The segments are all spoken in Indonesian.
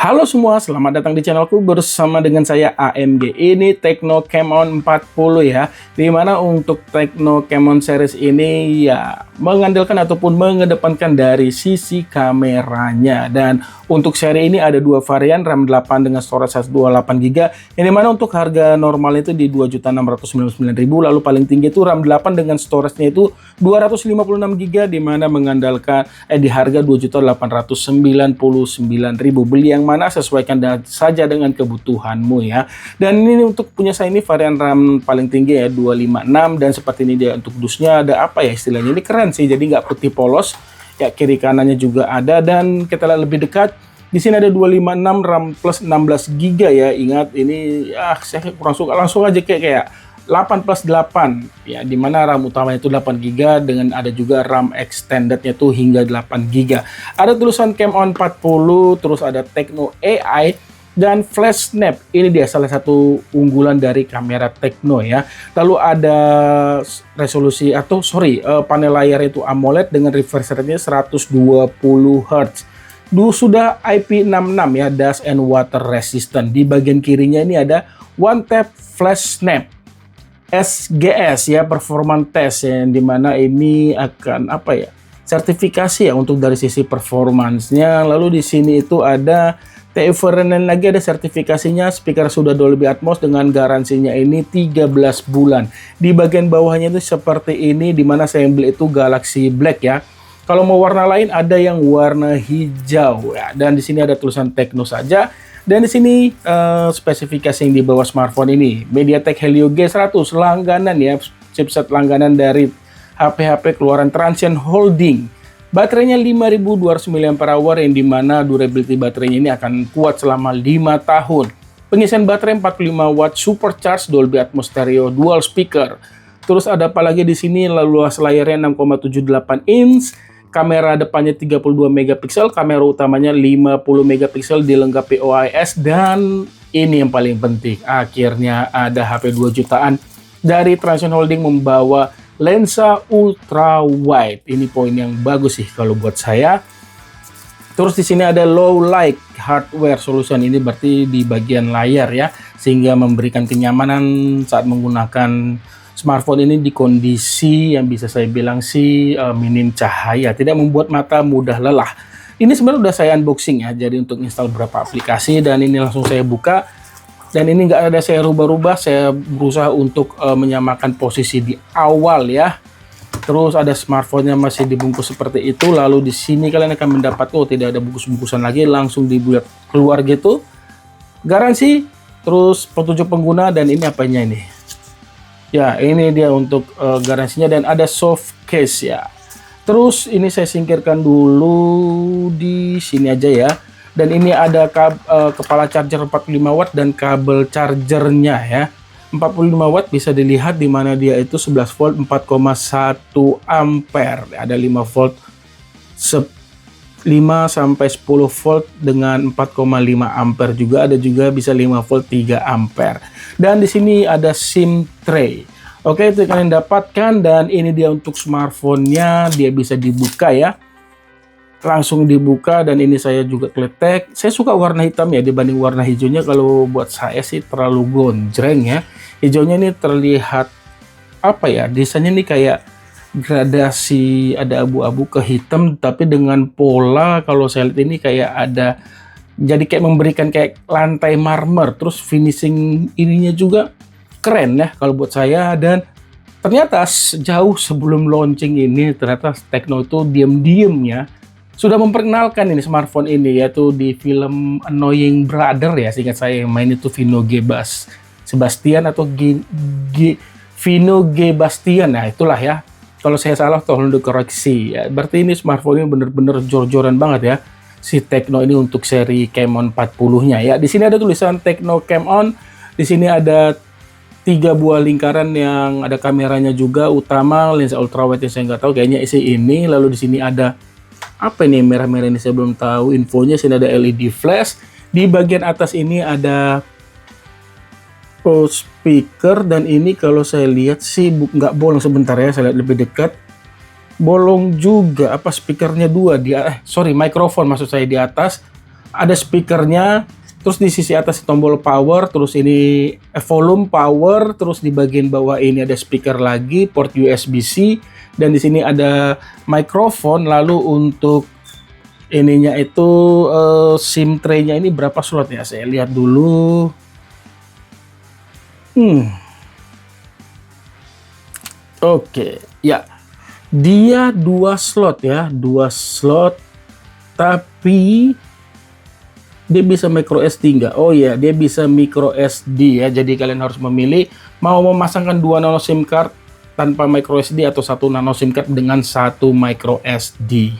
Halo semua, selamat datang di channelku bersama dengan saya AMG. Ini Tecno Camon 40 ya. Dimana untuk Tecno Camon series ini ya mengandalkan ataupun mengedepankan dari sisi kameranya. Dan untuk seri ini ada dua varian, RAM 8 dengan storage 128GB. Yang dimana untuk harga normal itu di 2.699.000. Lalu paling tinggi itu RAM 8 dengan storage-nya itu 256GB, dimana mengandalkan di harga 2.899.000. Beli yang mana sesuaikan saja dengan kebutuhanmu ya. Dan ini untuk punya saya ini varian RAM paling tinggi ya 256, dan seperti ini dia untuk dusnya ada apa ya istilahnya, ini keren sih, jadi nggak putih polos ya, kiri kanannya juga ada. Dan kita lihat lebih dekat, di sini ada 256 RAM plus 16GB ya. Ingat ini saya kurang suka, langsung aja kayak 8 plus 8 ya, dimana RAM utamanya itu 8GB dengan ada juga RAM extendednya tuh hingga 8GB. Ada tulisan Camon 40, terus ada Tecno AI dan Flash Snap. Ini dia salah satu unggulan dari kamera Tecno ya. Lalu ada resolusi atau panel layar itu AMOLED dengan refresh rate-nya 120Hz. Sudah IP66 ya, dust and water resistant. Di bagian kirinya ini ada One Tap Flash Snap SGS ya, performance test, yang dimana ini akan sertifikasi ya untuk dari sisi performance-nya. Lalu di sini itu ada TÜV lagi, ada sertifikasinya, speaker sudah Dolby Atmos dengan garansinya ini 13 bulan. Di bagian bawahnya itu seperti ini, dimana saya beli itu Galaxy Black ya. Kalau mau warna lain ada yang warna hijau ya. Dan di sini ada tulisan Tecno saja. Dan di sini spesifikasi yang di bawah smartphone ini, MediaTek Helio G100 langganan ya, chipset langganan dari HP-HP keluaran Transsion Holding. Baterainya 5200 mAh, yang dimana durability baterainya ini akan kuat selama 5 tahun. Pengisian baterai 45 watt, supercharged Dolby Atmos stereo dual speaker. Terus ada apa lagi di sini? Luas layarnya 6,78 inch. Kamera depannya 32 megapiksel, kamera utamanya 50 megapiksel dilengkapi OIS, dan ini yang paling penting, akhirnya ada HP 2 jutaan dari Transsion Holding membawa lensa ultra wide. Ini poin yang bagus sih kalau buat saya. Terus di sini ada low light hardware solution, ini berarti di bagian layar ya, sehingga memberikan kenyamanan saat menggunakan smartphone ini di kondisi yang bisa saya bilang sih minim cahaya, tidak membuat mata mudah lelah. Ini sebenarnya udah saya unboxing ya, jadi untuk install beberapa aplikasi, dan ini langsung saya buka. Dan ini nggak ada saya rubah-rubah, saya berusaha untuk menyamakan posisi di awal ya. Terus ada smartphone-nya masih dibungkus seperti itu. Lalu di sini kalian akan mendapat, tidak ada bungkus-bungkusan lagi, langsung dibuat keluar gitu. Garansi, terus petunjuk pengguna, dan ini apanya ini? Ya, ini dia untuk garansinya, dan ada soft case ya. Terus ini saya singkirkan dulu di sini aja ya. Dan ini ada kepala charger 45 watt dan kabel chargernya ya. 45 watt bisa dilihat di mana dia itu 11 volt 4,1 ampere. Ada 5 volt 5 sampai 10 volt dengan 4,5 ampere juga, ada juga bisa 5 volt 3 ampere. Dan di sini ada SIM tray. Oke, itu kalian dapatkan, dan ini dia untuk smartphone-nya, dia bisa dibuka ya. Langsung dibuka, dan ini saya juga kletek. Saya suka warna hitam ya dibanding warna hijaunya, kalau buat saya sih terlalu gonjreng ya. Hijaunya ini terlihat desainnya ini kayak gradasi, ada abu-abu ke hitam, tapi dengan pola kalau saya lihat ini kayak ada, jadi kayak memberikan kayak lantai marmer. Terus finishing ininya juga keren ya kalau buat saya. Dan ternyata jauh sebelum launching ini, ternyata Tecno itu diam-diam ya sudah memperkenalkan ini smartphone ini, yaitu di film Annoying Brother ya, seingat saya yang main itu Vino Sebastian atau Vino G. Bastian, nah itulah ya. Kalau saya salah tolong dikoreksi ya. Berarti ini smartphone ini bener-bener jor-joran banget ya si Tecno ini untuk seri Camon 40-nya ya. Di sini ada tulisan Tecno Camon. Di sini ada 3 buah lingkaran yang ada kameranya juga utama, lensa ultrawide yang saya nggak tahu, kayaknya isi ini. Lalu di sini ada apa ini merah-merah ini, saya belum tahu infonya. Sini ada LED flash. Di bagian atas ini ada speaker, dan ini kalau saya lihat sih nggak bolong, sebentar ya saya lihat lebih dekat, bolong juga. Speakernya 2 di mikrofon maksud saya di atas, ada speakernya, terus di sisi atas tombol power, terus ini volume power, terus di bagian bawah ini ada speaker lagi, port USB-C, dan di sini ada mikrofon. Lalu untuk ininya itu SIM tray-nya ini berapa slot ya? Saya lihat dulu. Oke, ya. Dia 2 slot ya, 2 slot, tapi dia bisa micro SD nggak? Oh ya, dia bisa micro SD ya. Jadi kalian harus memilih mau memasangkan 2 nano SIM card tanpa micro SD atau 1 nano SIM card dengan 1 micro SD.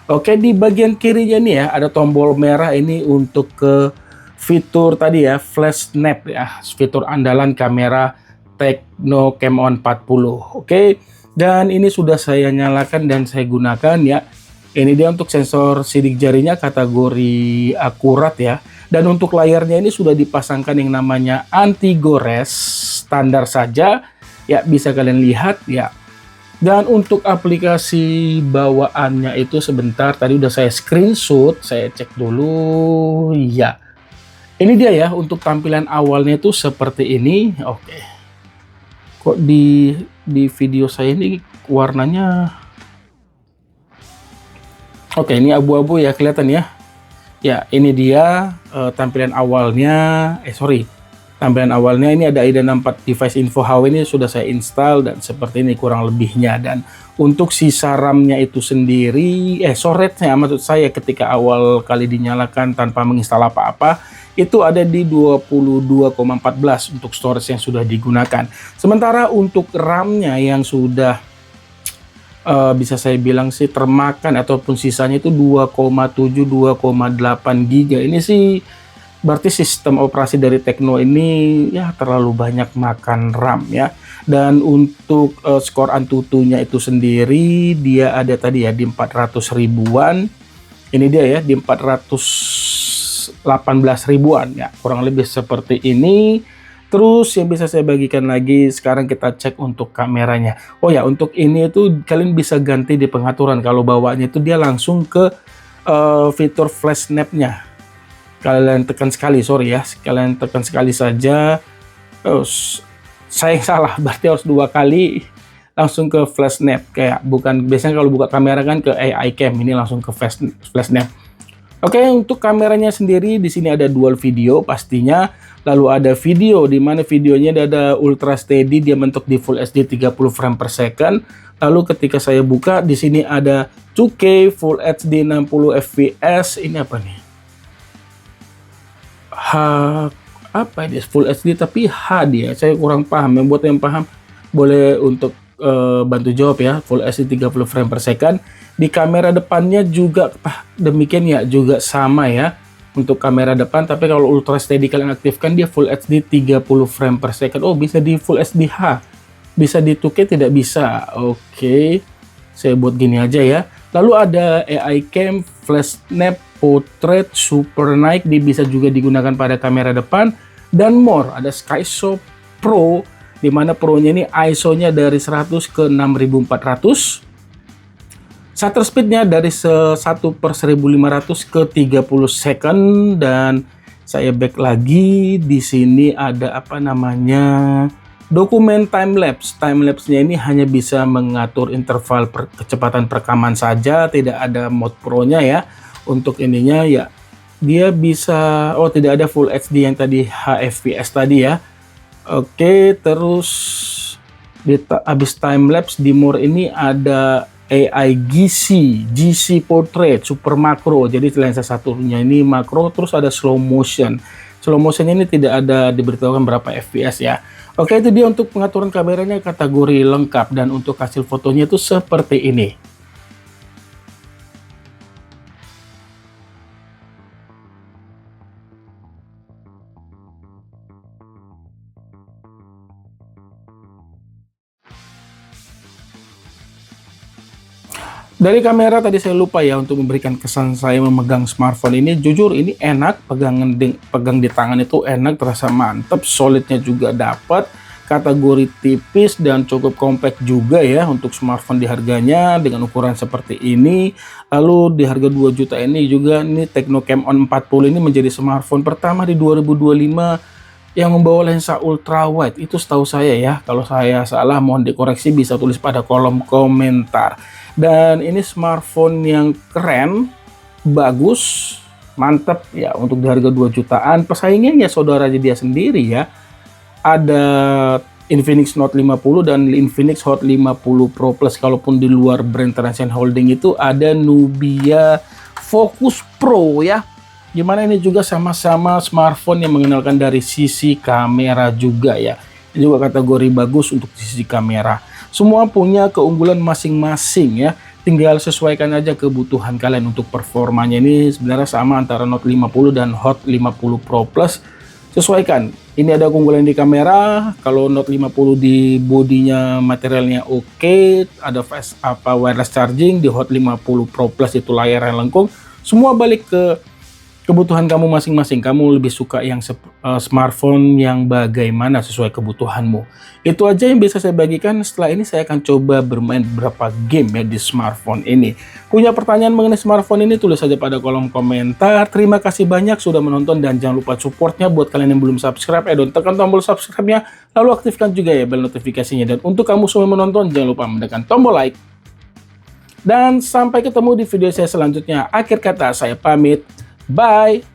Oke, di bagian kirinya nih ya ada tombol merah ini untuk ke fitur tadi ya, flash snap ya, fitur andalan kamera Tecno Camon 40. Oke. Dan ini sudah saya nyalakan dan saya gunakan ya. Ini dia untuk sensor sidik jarinya kategori akurat ya. Dan untuk layarnya ini sudah dipasangkan yang namanya anti gores standar saja ya, bisa kalian lihat ya. Dan untuk aplikasi bawaannya itu sebentar tadi udah saya screenshot, saya cek dulu ya. Ini dia ya, untuk tampilan awalnya itu seperti ini. Oke. Kok di video saya ini warnanya oke, ini abu-abu ya, kelihatan ya. Ya, ini dia tampilan awalnya. Tampilan awalnya ini ada ID64 device info HW, ini sudah saya install dan seperti ini kurang lebihnya. Dan untuk sisa RAM-nya itu sendiri, storage-nya maksud saya ketika awal kali dinyalakan tanpa menginstal apa-apa, itu ada di 22,14 untuk storage yang sudah digunakan. Sementara untuk RAM-nya yang sudah bisa saya bilang sih termakan ataupun sisanya itu 2,7 2,8 GB. Ini sih berarti sistem operasi dari Tecno ini ya terlalu banyak makan RAM ya. Dan untuk skor Antutunya itu sendiri dia ada tadi ya di 400 ribuan. Ini dia ya di 418 ribuan ya, kurang lebih seperti ini. Terus yang bisa saya bagikan lagi, sekarang kita cek untuk kameranya. Oh ya, untuk ini itu kalian bisa ganti di pengaturan. Kalau bawaannya itu dia langsung ke fitur flash snap-nya. Kalian tekan sekali, sorry ya, kalian tekan sekali saja. Saya salah, berarti harus 2 kali langsung ke flash snap. Kayak bukan biasanya kalau buka kamera kan ke AI cam, ini langsung ke flash snap. Oke, untuk kameranya sendiri di sini ada dual video pastinya. Lalu ada video di mana videonya ada ultra steady, dia bentuk di full HD 30 frame per second. Lalu ketika saya buka di sini ada 2K full HD 60 fps. Ini apa nih? Apa ini? Full HD tapi H dia. Saya kurang paham. Yang buat yang paham boleh untuk bantu jawab ya. Full HD 30 frame per second. Di kamera depannya juga demikian ya, juga sama ya untuk kamera depan. Tapi kalau ultra steady kalian aktifkan dia full HD 30 frame per second. Oh, bisa di full HD H, bisa di 2K tidak bisa. Oke, saya buat gini aja ya. Lalu ada AI cam, flash snap, portrait, super night, dia bisa juga digunakan pada kamera depan. Dan more, ada Skyshot Pro, dimana Pro-nya ini ISO-nya dari 100 ke 6400. Shutter speed-nya dari 1/1500 ke 30 second. Dan saya back lagi, di sini ada apa namanya, dokumen time lapse. Time lapse-nya ini hanya bisa mengatur interval kecepatan perekaman saja, tidak ada mode pro-nya ya. Untuk ininya ya dia bisa, oh tidak ada full HD yang tadi HFPS tadi ya. Oke, terus habis time lapse di more ini ada AI GC portrait super makro. Jadi lensa satunya ini makro, terus ada slow motion. Slow motion ini tidak ada diberitahukan berapa fps ya. Oke, itu dia untuk pengaturan kameranya kategori lengkap. Dan untuk hasil fotonya itu seperti ini. Dari kamera tadi saya lupa ya untuk memberikan kesan saya memegang smartphone ini. Jujur ini enak, pegang di tangan itu enak, terasa mantap, solidnya juga dapat. kategori tipis dan cukup compact juga ya untuk smartphone di harganya dengan ukuran seperti ini. Lalu di harga 2 juta ini juga nih Tecno Camon 40 ini menjadi smartphone pertama di 2025 yang membawa lensa ultra wide. Itu setahu saya ya. Kalau saya salah mohon dikoreksi, bisa tulis pada kolom komentar. Dan ini smartphone yang keren, bagus, mantep ya untuk di harga 2 jutaan. Pesaingnya ya saudara dia sendiri ya. Ada Infinix Note 50 dan Infinix Hot 50 Pro Plus. Kalaupun di luar brand Transsion Holding itu ada Nubia Focus Pro ya. Gimana ini juga sama-sama smartphone yang mengenalkan dari sisi kamera juga ya. Ini juga kategori bagus untuk sisi kamera. Semua punya keunggulan masing-masing ya. Tinggal sesuaikan aja kebutuhan kalian untuk performanya. Ini sebenarnya sama antara Note 50 dan Hot 50 Pro Plus. Sesuaikan. Ini ada keunggulan di kamera. Kalau Note 50 di bodinya materialnya oke, ada wireless charging. Di Hot 50 Pro Plus itu layar yang lengkung. Semua balik ke kebutuhan kamu masing-masing. Kamu lebih suka yang smartphone yang bagaimana sesuai kebutuhanmu. Itu aja yang bisa saya bagikan. Setelah ini saya akan coba bermain beberapa game ya di smartphone ini. Punya pertanyaan mengenai smartphone ini, tulis saja pada kolom komentar. Terima kasih banyak sudah menonton dan jangan lupa supportnya buat kalian yang belum subscribe. Tekan tombol subscribe-nya, lalu aktifkan juga ya bel notifikasinya. Dan untuk kamu semua menonton, jangan lupa menekan tombol like. Dan sampai ketemu di video saya selanjutnya. Akhir kata saya pamit. Bye.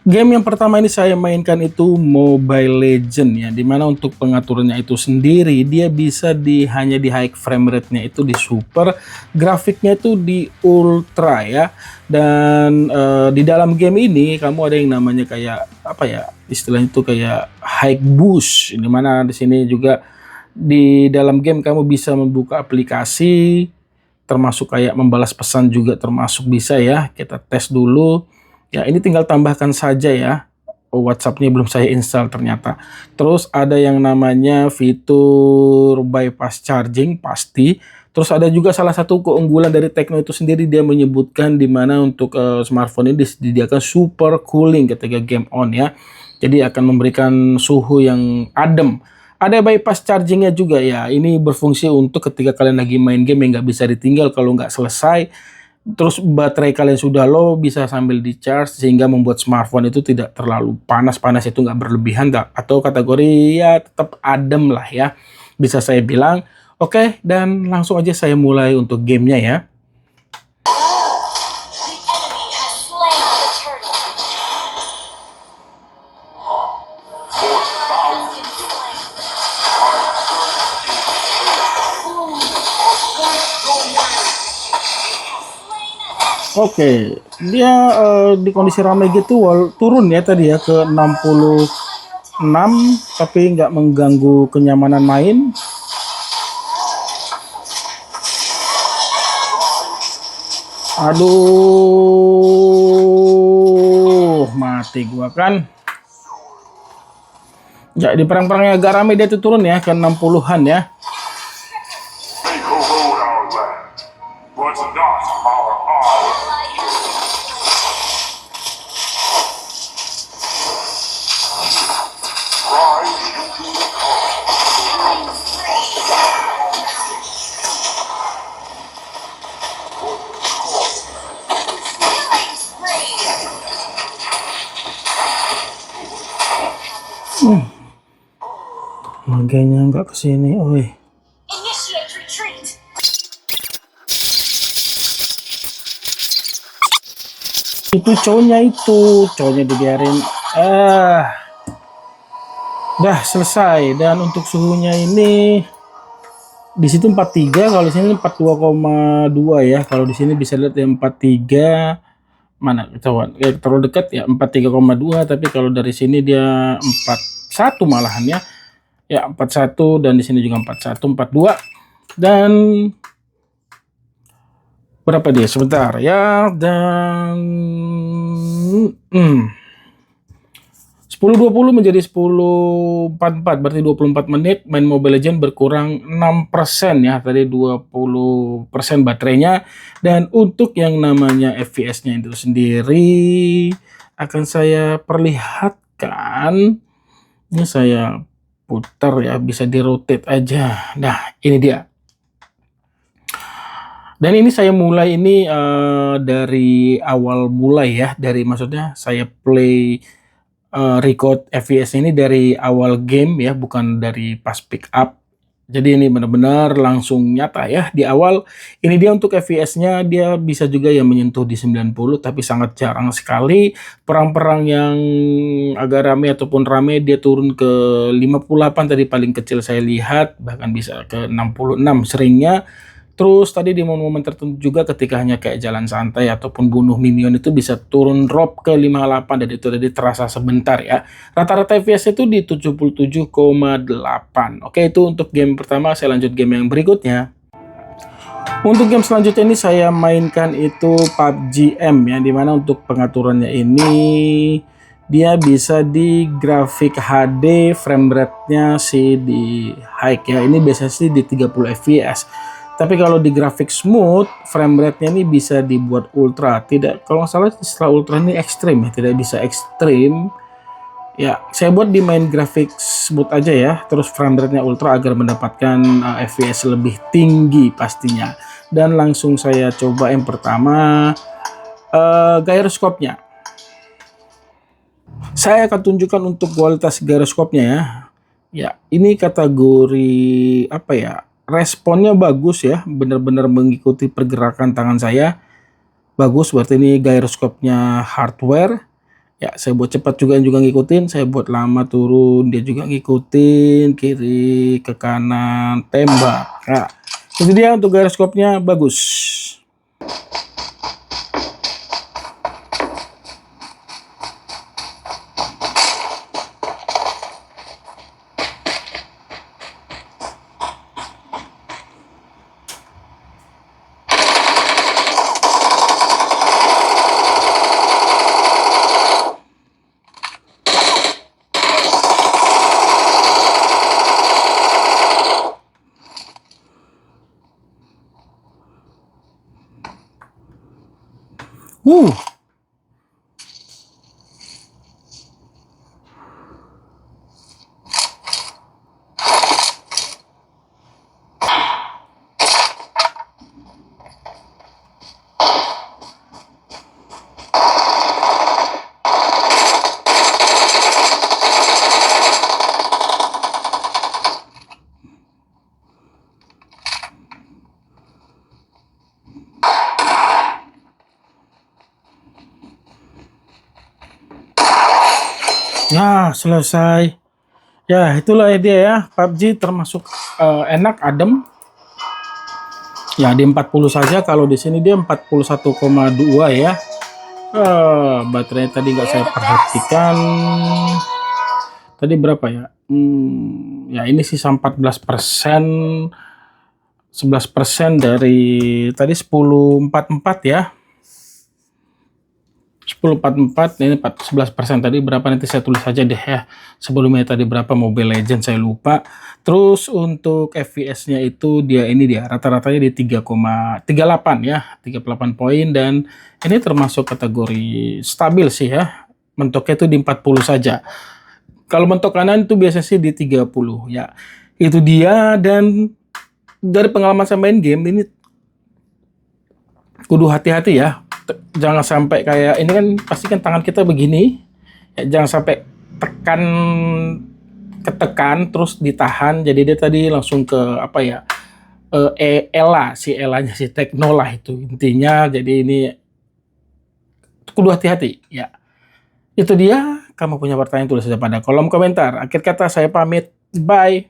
Game yang pertama ini saya mainkan itu Mobile Legend ya, dimana untuk pengaturannya itu sendiri dia bisa hanya di high frame rate-nya itu di super, grafiknya itu di ultra ya. Dan di dalam game ini kamu ada yang namanya kayak apa ya, istilahnya itu kayak high boost, dimana di sini juga di dalam game kamu bisa membuka aplikasi, termasuk kayak membalas pesan juga termasuk bisa ya. Kita tes dulu. Ya, ini tinggal tambahkan saja ya. WhatsApp-nya belum saya install ternyata. Terus ada yang namanya fitur bypass charging pasti. Terus ada juga salah satu keunggulan dari Tecno itu sendiri, dia menyebutkan di mana untuk smartphone ini disediakan super cooling ketika game on ya. Jadi akan memberikan suhu yang adem. Ada bypass chargingnya juga ya. Ini berfungsi untuk ketika kalian lagi main game yang nggak bisa ditinggal kalau nggak selesai. Terus baterai kalian sudah low, bisa sambil di charge sehingga membuat smartphone itu tidak terlalu panas itu nggak berlebihan, atau kategori ya tetap adem lah ya, bisa saya bilang. Oke, dan langsung aja saya mulai untuk gamenya ya. Oke, dia di kondisi ramai gitu turun ya tadi ya ke 66, tapi nggak mengganggu kenyamanan main. Aduh, mati gua kan. Ya, di perang-perangnya agak ramai dia tuh turun ya ke 60-an ya. Maganya nggak kesini, oi. Itu cowoknya dibiarin. Dah selesai. Dan untuk suhunya ini di situ 43, kalau di sini 42,2 ya. Kalau di sini bisa lihat ya 43. Mana ketahuan? Ya, terlalu dekat ya 43,2, tapi kalau dari sini dia 41 malahan ya. Ya 41, dan di sini juga 41, 42. Dan berapa dia? Sebentar ya. Dan 10.20 menjadi 10.44, berarti 24 menit main Mobile Legends, berkurang 6% ya. Tadi 20% baterainya. Dan untuk yang namanya FPS-nya itu sendiri akan saya perlihatkan. Ini saya putar ya, bisa di-rotate aja. Nah, ini dia. Dan ini saya mulai ini dari awal mulai ya, dari maksudnya saya play record FPS ini dari awal game ya, bukan dari pas pick up. Jadi ini benar-benar langsung nyata ya di awal. Ini dia untuk FPS-nya, dia bisa juga ya menyentuh di 90, tapi sangat jarang sekali. Perang-perang yang agak rame ataupun rame dia turun ke 58 tadi paling kecil saya lihat, bahkan bisa ke 66 seringnya. Terus tadi di momen-momen tertentu juga ketika hanya kayak jalan santai ataupun bunuh minion itu bisa turun drop ke 58 dan itu tadi terasa sebentar ya. Rata-rata FPS itu di 77,8. Oke, itu untuk game pertama, saya lanjut game yang berikutnya. Untuk game selanjutnya ini saya mainkan itu PUBG M ya, dimana untuk pengaturannya ini dia bisa di grafik HD, frame rate-nya sih di high ya. Ini biasanya sih di 30 fps. Tapi kalau di grafik smooth, frame rate-nya ini bisa dibuat ultra. Tidak, kalau nggak salah istilah ultra ini ekstrim ya, tidak bisa ekstrim. Ya, saya buat di main grafik smooth aja ya, terus frame rate-nya ultra agar mendapatkan FPS lebih tinggi pastinya. Dan langsung saya coba yang pertama, gyroscope-nya. Saya akan tunjukkan untuk kualitas gyroscope-nya ya. Ya, ini kategori apa ya? Responnya bagus ya, benar-benar mengikuti pergerakan tangan saya. Bagus, berarti ini gyroscope-nya hardware. Ya, saya buat cepat juga ngikutin, saya buat lama turun, dia juga ngikutin kiri ke kanan, tembak. Nah, itu dia untuk gyroscope-nya bagus. Uh, ya, selesai. Ya, itulah dia ya. PUBG termasuk enak, adem. Ya, di 40 saja. Kalau di sini dia 41,2 ya. Baterainya tadi nggak saya perhatikan. Tadi berapa ya? Ya ini sisa 14%. 11% dari tadi 10,44 ya. 10,44, ini 11% tadi berapa, nanti saya tulis aja deh ya. Sebelumnya tadi berapa Mobile Legends saya lupa. Terus untuk FPS-nya itu dia rata-ratanya di 3,38 ya, 38 poin, dan ini termasuk kategori stabil sih ya. Mentoknya itu di 40 saja. Kalau mentok kanan itu biasanya sih di 30 ya. Itu dia, dan dari pengalaman saya main game ini kudu hati-hati ya. Jangan sampai kayak ini kan, pasti kan tangan kita begini ya, jangan sampai ketekan terus ditahan, jadi dia tadi langsung ke apa ya, Elanya si Tekno lah itu intinya. Jadi ini kudu hati-hati ya. Itu dia. Kamu punya pertanyaan, tulis saja pada kolom komentar. Akhir kata saya pamit, bye.